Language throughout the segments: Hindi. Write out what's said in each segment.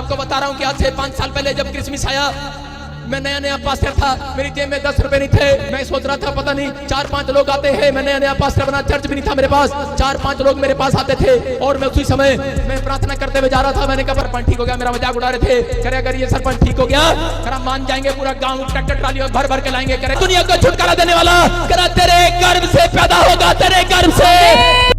आपको बता रहा हूँ कि आज से 5 साल पहले जब क्रिसमस आया, मैं नया नया पास्टर था, मेरी जेब में 10 रुपए नहीं थे। मैं सोच रहा था पता नहीं 4-5 लोग आते हैं, मैं नया नया पास्टर बना, चर्च भी नहीं था मेरे पास, 4-5 लोग मेरे पास आते थे। और मैं उसी समय मैं प्रार्थना करते हुए जा रहा था। मैंने कहा सरपंच ठीक हो गया, मेरा मजाक उड़ा रहे थे। करे अगर ये सरपंच ठीक हो गया, कर हम मान जाएंगे, पूरा गाँव ट्रैक्टर ट्राली भर भर के लाएंगे। करे दुनिया को छुटकारा देने वाला, करे तेरे गर्भ से पैदा होगा, तेरे गर्भ से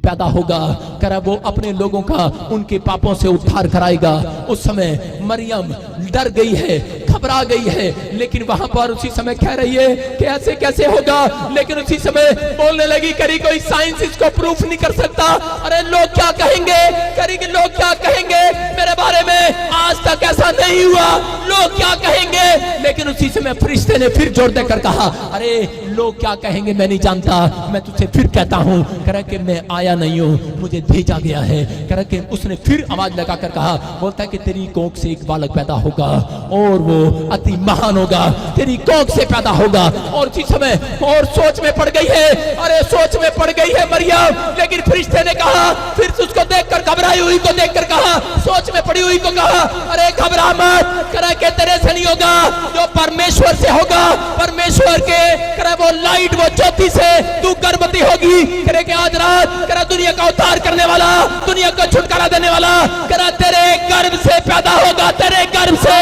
पैदा होगा। करा वो अपने लोगों का उनके पापों से उद्धार कराएगा। उस समय मरियम डर गई है, घबरा गई है, लेकिन वहां पर उसी समय कह रही है कि ऐसे कैसे होगा। लेकिन उसी समय बोलने लगी, करी कोई साइंस इसको प्रूफ नहीं कर सकता। अरे लोग क्या कहेंगे, करी कि लोग क्या कहेंगे मेरे बारे में, आज तक ऐसा नहीं हुआ, लोग क्या कहेंगे। लेकिन उसी समय फरिश्ते ने फिर जोर देकर कहा, अरे लोग क्या कहेंगे मैं नहीं जानता, मैं तुझसे फिर कहता हूं, कह कि मैं आया नहीं हूं, मुझे भेजा गया है। कह कि उसने फिर आवाज लगाकर कहा, बोलता है कि तेरी कोख से एक बालक पैदा होगा और वो अति महान होगा, तेरी कोख से पैदा होगा। और उसी समय और सोच में पड़ गई है, अरे सोच में पड़ गई है मरियम। लेकिन फरिश्ते ने कहा, फिर उसको देखकर घबराई हुई को देखकर कहा, सोच में पड़ी हुई को कहा, अरे घबरा मत, कह के तेरे से नहीं होगा, जो परमेश्वर से होगा, परमेश्वर के कह वो लाइट, वो ज्योति से तू गर्भवती होगी। करे कि आज रात करा दुनिया का उद्धार करने वाला, दुनिया को छुटकारा देने वाला, करा तेरे गर्भ से पैदा होगा, तेरे गर्भ से,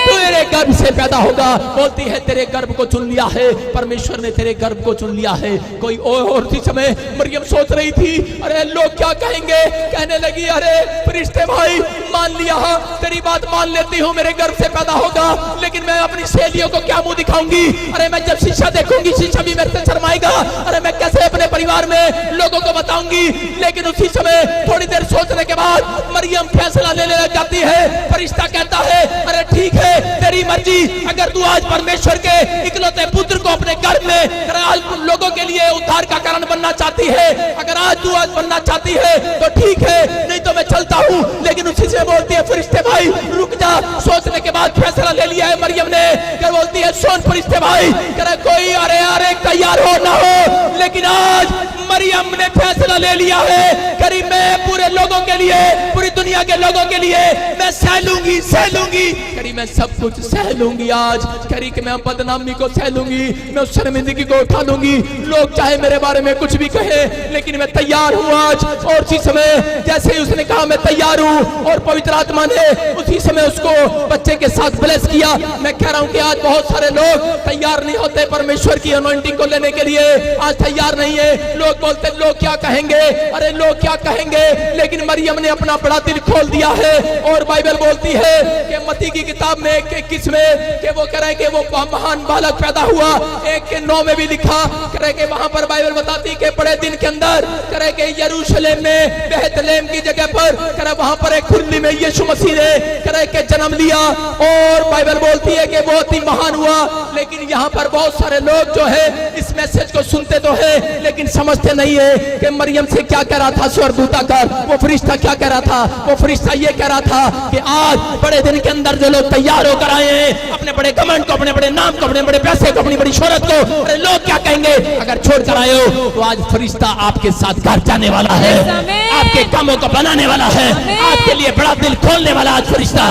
तेरे गर्भ से पैदा होगा। बोलती है तेरे गर्भ को चुन लिया है, परमेश्वर ने तेरे गर्भ को चुन लिया है। कोई और उसी समय मरियम सोच रही थी, अरे लोग क्या कहेंगे। कहने लगी, अरे फरिश्ते भाई मान लिया, तेरी बात मान लेती हूँ, मेरे गर्भ से पैदा होगा, लेकिन मैं अपनी सहेलियों को क्या मुंह दिखाऊंगी। अरे मैं जब शीशा देखूंगी, शीशा भी मेरे से शर्माएगा। अरे मैं कैसे अपने परिवार में लोगों को बताऊंगी। लेकिन उसी समय थोड़ी देर सोचने के बाद मरियम फैसला लेने लग जाती है। फरिश्ता कहता है, अरे ठीक है तेरी मर्जी, अगर तू आज परमेश्वर के इकलौते पुत्र को अपने गर्भ में आज लोगों के लिए उद्धार का कारण बनना चाहती है, अगर आज तू आज बनना चाहती है तो ठीक है, नहीं तो मैं चलता हूँ। लेकिन उसी से बोलती है, फरिश्ते भाई रुक जा। सोचने के बाद फैसला ले लिया है मरियम ने। क्या बोलती है, सुन फरिश्ते भाई, कह कोई अरे अरे तैयार हो ना हो, लेकिन आज मरियम ने फैसला ले लिया है, करीब मैं पूरे लोगों के लिए, पूरी दुनिया के लोगों के लिए मैं सह लूंगी, सह लूंगी, करीब मैं सब कुछ सह लूंगी आज। करीब मैं बदनामी को सह लूंगी, मैं उस शर्मिंदगी को उठा लूंगी। लोग चाहे मेरे बारे में कुछ भी कहे, लेकिन मैं तैयार हूँ आज। और उसी समय जैसे ही उसने कहा मैं तैयार हूँ, और पवित्र आत्मा ने उसी समय उसको बच्चे के साथ ब्लेस किया। मैं कह रहा हूँ कि आज बहुत सारे लोग तैयार नहीं होते परमेश्वर की अनॉइंटिंग को लेने के लिए, आज तैयार नहीं है। लोग बोलते लोग क्या कहेंगे, अरे लोग क्या कहेंगे। लेकिन मरियम ने अपना बड़ा दिल खोल दिया है। और बाइबल बोलती है कि मत्ती की किताब में 1:21 में कि वो कह रहे कि वो महान बालक पैदा हुआ। 1:9 में भी लिखा करे कि वहां पर बाइबल बताती कि बड़े दिन के अंदर करे कि यरूशलेम में बेथलेम की जगह पर करे वहां पर एक खुली में यीशु मसीह ने करे कि जन्म लिया। और बाइबल बोलती है कि बहुत ही महान हुआ। लेकिन यहाँ पर बहुत सारे लोग जो है इस मैसेज को सुनते तो है, लेकिन समझते नहीं है कि मरियम से क्या कह रहा था स्वर्गदूत आकर। वो फरिश्ता क्या कह रहा था, वो फरिश्ता ये कह रहा था कि आज बड़े दिन के अंदर जो लोग तैयार होकर आए हैं, अपने बड़े कमेंट को, अपने बड़े नाम को, अपने बड़े पैसे को, अपनी बड़ी शोहरत को, अरे लोग क्या कहेंगे, अगर छोड़ कर आए हो तो आज फरिश्ता आपके साथ घर जाने वाला है, आपके कामों को बनाने वाला है, आपके लिए बड़ा दिल खोलने वाला आज फरिश्ता।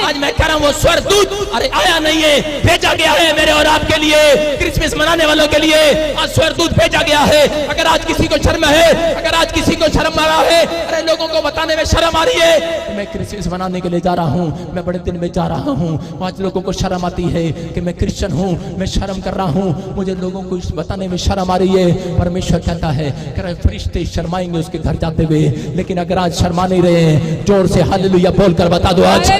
आज मैं कह रहा हूँ वो स्वर्गदूत अरे आया नहीं है, भेजा गया है मेरे और आपके लिए, क्रिसमस मनाने वालों के लिए आज स्वर्गदूत भेजा गया है। अगर आज किसी को शर्म है, अगर आज किसी को शर्म आ रहा है, अरे लोगों को बताने में शर्म आ रही है तो मैं क्रिसमस मनाने के लिए जा रहा हूँ, मैं बड़े दिन में जा रहा हूँ, आज लोगों को शर्म आती है कि मैं क्रिश्चियन हूँ, मैं शर्म कर रहा हूँ, मुझे लोगों को बताने में शर्म आ रही है। परमेश्वर कहता है फरिश्ते शर्माएंगे उसके घर जाते हुए, लेकिन अगर आज शर्मा नहीं रहे हैं, जोर से हालेलुया बोलकर बता दो आज,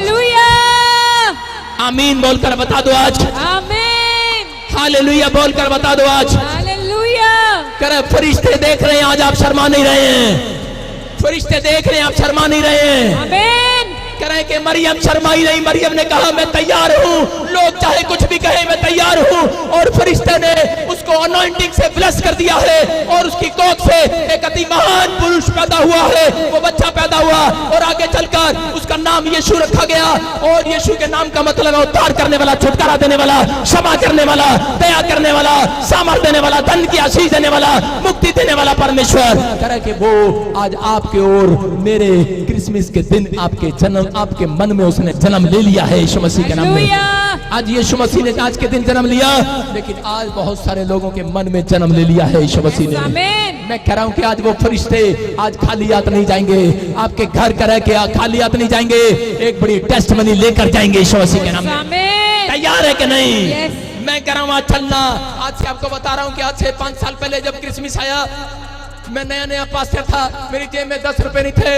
आमीन बोलकर बता दो आज, आमीन हालेलुया बोलकर बता दो आज, हालेलुया। करे फरिश्ते देख रहे हैं आज आप शर्मा नहीं रहे हैं, फरिश्ते देख रहे हैं आप शर्मा नहीं रहे हैं, आमीन। कह रहे हैं कि मरियम शर्माई नहीं, मरियम ने कहा मैं तैयार हूँ, लोग चाहे कुछ भी कहे मैं तैयार हूँ। और फरिश्ते ने उसको अनॉइंटिंग से ब्लेस कर दिया है और उसकी कोख से एक अति महान पुरुष पैदा हुआ है, वो बच्चा पैदा हुआ और आगे चलकर उसका नाम नाम यीशु रखा गया और यीशु के नाम का मतलब है उद्धार करने वाला, छुटकारा देने वाला, क्षमा करने वाला, दया करने वाला, सामर्थ देने वाला, धन की आशीष देने वाला, मुक्ति देने वाला परमेश्वर। तरह के वो आज आपके और मेरे क्रिसमस के दिन आपके जन्म, आपके मन में उसने जन्म ले लिया है यीशु मसीह के नाम में। आज यीशु मसीह ने आज के दिन जन्म लिया, लेकिन आज बहुत सारे लोगों के मन में जन्म ले लिया है यीशु मसीह ने। मैं कह रहा हूं कि आज वो फरिश्ते आज खाली हाथ नहीं जाएंगे, आपके घर का रह के खाली हाथ नहीं जाएंगे, एक बड़ी टेस्टमनी लेकर जाएंगे यीशु मसीह के नाम में। तैयार है कि नहीं? मैं कह रहा हूं आज चलना। आज से आपको बता रहा हूं कि आज से 5 साल पहले जब क्रिसमस आया, मैं नया नया पास्टर था, मेरी जेब में 10 रुपए नहीं थे,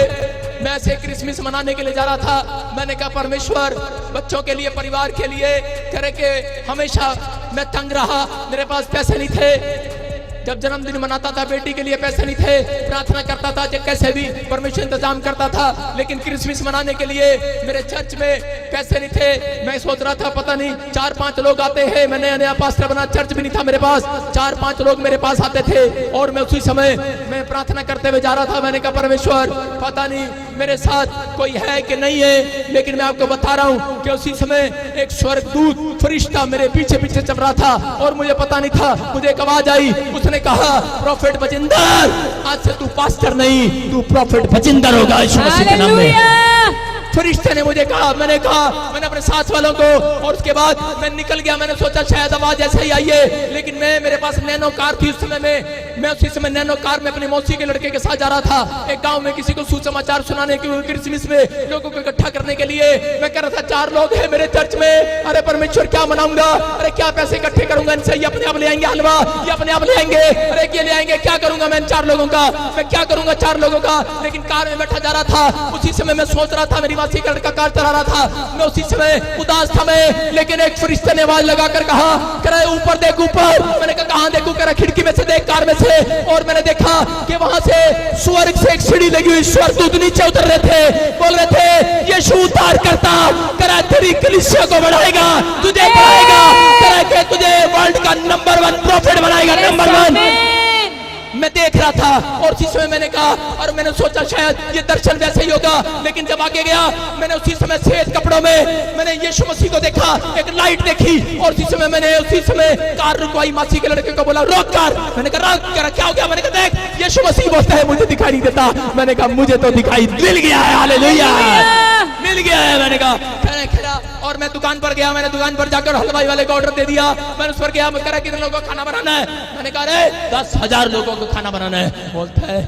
मैं ऐसे क्रिसमस मनाने के लिए जा रहा था। मैंने कहा परमेश्वर बच्चों के लिए, परिवार के लिए करे के हमेशा मैं तंग रहा, मेरे पास पैसे नहीं थे। जब जन्मदिन मनाता था बेटी के लिए पैसे नहीं थे, प्रार्थना करता था कैसे भी परमेश्वर इंतजाम करता था, लेकिन क्रिसमस मनाने के लिए मेरे चर्च में पैसे नहीं थे। मैं सोच रहा था पता नहीं 4-5 लोग आते हैं, मैं नया नया पास्टर बना, चर्च भी नहीं था मेरे पास, 4-5 लोग मेरे पास आते थे और मैं उसी समय मैं प्रार्थना करते हुए जा रहा था। मैंने कहा परमेश्वर पता नहीं मेरे साथ कोई है कि नहीं है, लेकिन मैं आपको बता रहा हूँ कि उसी समय एक स्वर्गदूत फरिश्ता मेरे पीछे पीछे चल रहा था और मुझे पता नहीं था। मुझे एक आवाज आई, उसने कहा प्रॉफिट बजिंदर, आज से तू पास्टर नहीं, तू प्रॉफिट बजिंदर होगा यीशु मसीह के नाम में। फरिश्ते ने मुझे कहा, मैंने मैंने अपने साथ वालों को, और उसके बाद मैं निकल गया। मैंने सोचा शायद आवाज ऐसे ही आई है, लेकिन मेरे पास नैनो कार थी उस समय में। मैं उसी समय नैनो कार में अपनी मौसी के लड़के के साथ जा रहा था एक गांव में किसी को सुसमाचार सुनाने के क्रिसमस में लोगों को इकट्ठा करने के लिए। मैं कह रहा था 4 लोग हैं मेरे चर्च में, अरे परमेश्वर क्या मनाऊंगा, अरे क्या पैसे इकट्ठे करूंगा इनसे, ये अपने आप ले आएंगे हलवा, ये अपने आप ले आएंगे, अरे ये ले आएंगे, क्या करूंगा मैं इन 4 लोगों का, मैं क्या करूंगा 4 लोगों का। लेकिन कार में बैठा जा रहा था, उसी समय मैं सोच रहा था, मेरी मासी का लड़का कार चला रहा था, मैं उसी समय उदास था मैं। लेकिन एक फरिश्ते ने आवाज लगाकर कहा, करे ऊपर देख ऊपर। मैंने कहा कहां देखूं, करे खिड़की में से देख, कार में से। और मैंने देखा कि वहां से स्वर्ग से एक सीढ़ी लगी हुई, स्वर्गदूत नीचे उतर रहे थे, बोल रहे थे यीशु उद्धार करता, करे तेरी कलीसिया को बढ़ाएगा, तुझे बढ़ाएगा, करे के तुझे वर्ल्ड का नंबर 1 प्रॉफिट बनाएगा, नंबर 1। मैं देख रहा था और उसी समय मैंने कहा, और मैंने सोचा शायद ये दर्शन वैसे ही होगा, लेकिन जब आगे गया मैंने उसी समय सफेद कपड़ों में मैंने यीशु मसीह को देखा, एक लाइट देखी, और उसी समय मैंने उसी समय कार रुकवाई, मासी के लड़के को बोला रोक कार। मैंने कहा रोक, क्या हो गया? मैंने कहा देख यीशु मसीह बोलता है मुझे दिखाई नहीं देता। मैंने कहा मुझे तो दिखाई मिल गया है, हालेलुया मिल गया है। मैंने कहा खड़ा, और मैं दुकान पर गया, मैंने दुकान पर जाकर हलवाई वाले को ऑर्डर दे दिया। मैंने उस पर गया, मैं कह रहा कितने लोगों को खाना बनाना है? मैंने कहा अरे 10,000 लोगों को खाना बनाना है। बोलता है,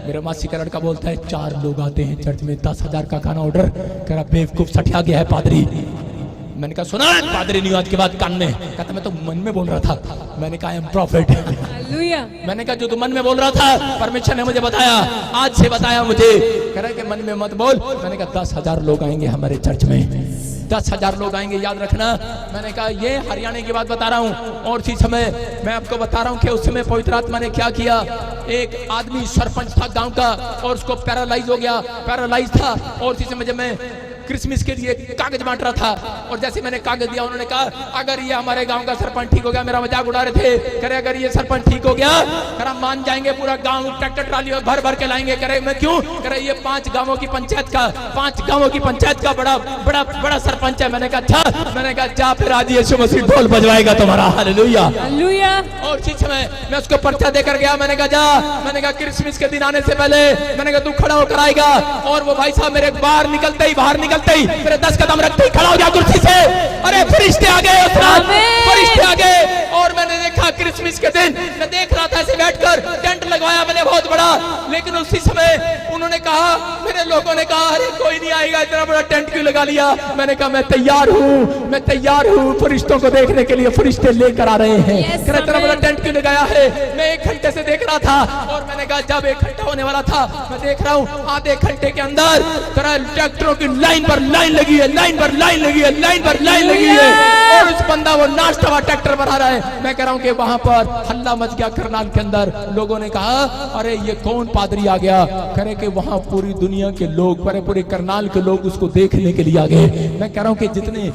मेरा मासी का लड़का बोलता है 4 लोग आते हैं चर्च में, 10,000 का खाना ऑर्डर। कह रहा बेवकूफ सठिया गया है पादरी। मैंने कहा सुना पादरी नहीं आज के बाद कान में। कहता मैं तो मन में बोल रहा था। मैंने कहा आई एम प्रॉफिट। मैंने कहा जो तू मन में बोल रहा था परमेश्वर ने मुझे बताया, आज से बताया मुझे। कह रहा कि मन में मत बोल। मैंने कहा 10,000 लोग आएंगे हमारे चर्च में, 10,000 लोग आएंगे, याद रखना। मैंने कहा ये हरियाणा की बात बता रहा हूँ। और इसी समय मैं आपको बता रहा हूँ कि उस समय पवित्र आत्मा ने क्या किया। एक आदमी सरपंच था गांव का और उसको पैरालाइज हो गया, पैरालाइज था। और इसी समय जब मैं क्रिसमस के लिए कागज बांट रहा था और जैसे मैंने कागज दिया, उन्होंने कहा अगर ये हमारे गांव का सरपंच ठीक हो गया, मेरा मजाक उड़ा रहे थे, करे अगर ये सरपंच ठीक हो गया करे हम मान जाएंगे, पूरा गांव ट्रैक्टर ट्राली भर भर के लाएंगे। करे मैं क्यों? करे ये 5 गांवों की पंचायत का 5 गांवों की पंचायत का बड़ा बड़ा बड़ा सरपंच है। मैंने कहा अच्छा। मैंने कहा जा फिर आज यीशु मसीह ढोल बजवाएगा तुम्हारा, हालेलुया हालेलुया। और इसी समय मैं उसको पर्चा देकर गया। मैंने कहा जा, मैंने कहा क्रिसमस के दिन आने से पहले मैंने कहा तू खड़ा होकर आएगा। और वो भाई साहब मेरे बाहर निकलते ही मेरे 10 कदम रखते ही खड़ा हो गया कुर्सी से। अरे फरिश्ते आ गए, फरिश्ते आ गए। और मैंने देखा क्रिसमस के दिन मैं देख रहा था ऐसे बैठकर, टेंट लगवाया मैंने बहुत बड़ा। लेकिन उसी समय उन्होंने कहा, मेरे लोगों ने कहा अरे कोई नहीं आएगा, इतना बड़ा टेंट क्यों लगा लिया? मैंने कहा मैं तैयार हूँ, मैं तैयार हूँ फरिश्तों को देखने के लिए। फरिश्ते लेकर आ रहे हैं। इतना बड़ा टेंट क्यों लगाया है? मैं 1 घंटे से देख रहा था। और मैंने कहा जब 1 घंटा होने वाला था, मैं देख रहा हूँ आधे घंटे के अंदर ट्रैक्टरों की लाइन पर लाइन लगी है, लाइन पर लाइन लगी है, लाइन पर लाइन लगी है। और उस बंदा वो नाश्ता हुआ ट्रैक्टर बना रहा है। मैं कह रहा हूँ कि वहां पर हल्ला मच गया करनाल के अंदर। लोगों ने कहा अरे ये कौन पादरी आ गया? करे कि वहां पूरी दुनिया के लोग, पूरे करनाल के लोग उसको देखने के लिए आ गए। मैं कह रहा हूँ कि जितने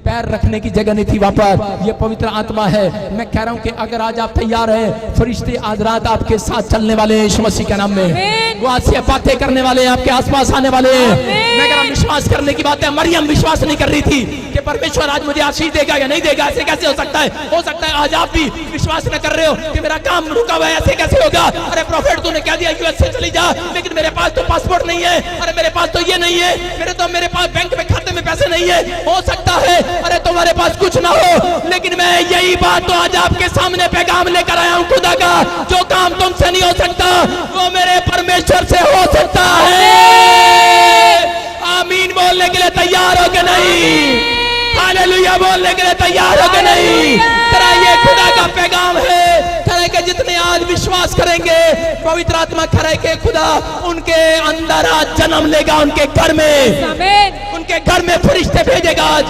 पैर रखने की जगह नहीं थी वहां पर। ये पवित्र आत्मा है। मैं कह रहा हूं कि अगर आज आप तैयार हैं, फरिश्ते आज रात आपके साथ चलने वाले हैं यीशु मसीह के नाम में। वो आज से बातें करने वाले हैं, आपके आसपास आने वाले हैं। मैं कह रहा हूं विश्वास करने की बात है। मरियम विश्वास नहीं कर रही थी कि परमेश्वर आज मुझे आशीष देगा या नहीं देगा। ऐसे कैसे हो सकता है? हो सकता है आज आप भी विश्वास न कर रहे हो कि मेरा काम रुका हुआ है, ऐसे कैसे होगा? अरे प्रॉफिट तूने कह दिया यूएस से चली जा, लेकिन मेरे पास तो पासपोर्ट नहीं है। अरे मेरे पास तो ये नहीं है, मेरे पास बैंक में खाते में पैसे नहीं है। हो सकता है अरे तुम्हारे पास कुछ ना हो, लेकिन मैं यही बात तो आज आपके सामने पैगाम लेकर आया हूं खुदा का। जो काम तुमसे नहीं हो सकता वो मेरे परमेश्वर से हो सकता है। आमीन बोलने के लिए तैयार हो के नहीं? हालेलुया बोलने के लिए तैयार हो के नहीं? तेरा ये खुदा का पैगाम है। खरे के जितने आज विश्वास करेंगे, पवित्र आत्मा खरे के खुदा उनके अंदर आज जन्म लेगा, उनके घर में, उनके घर में फरिश्ते भेजेगा आज।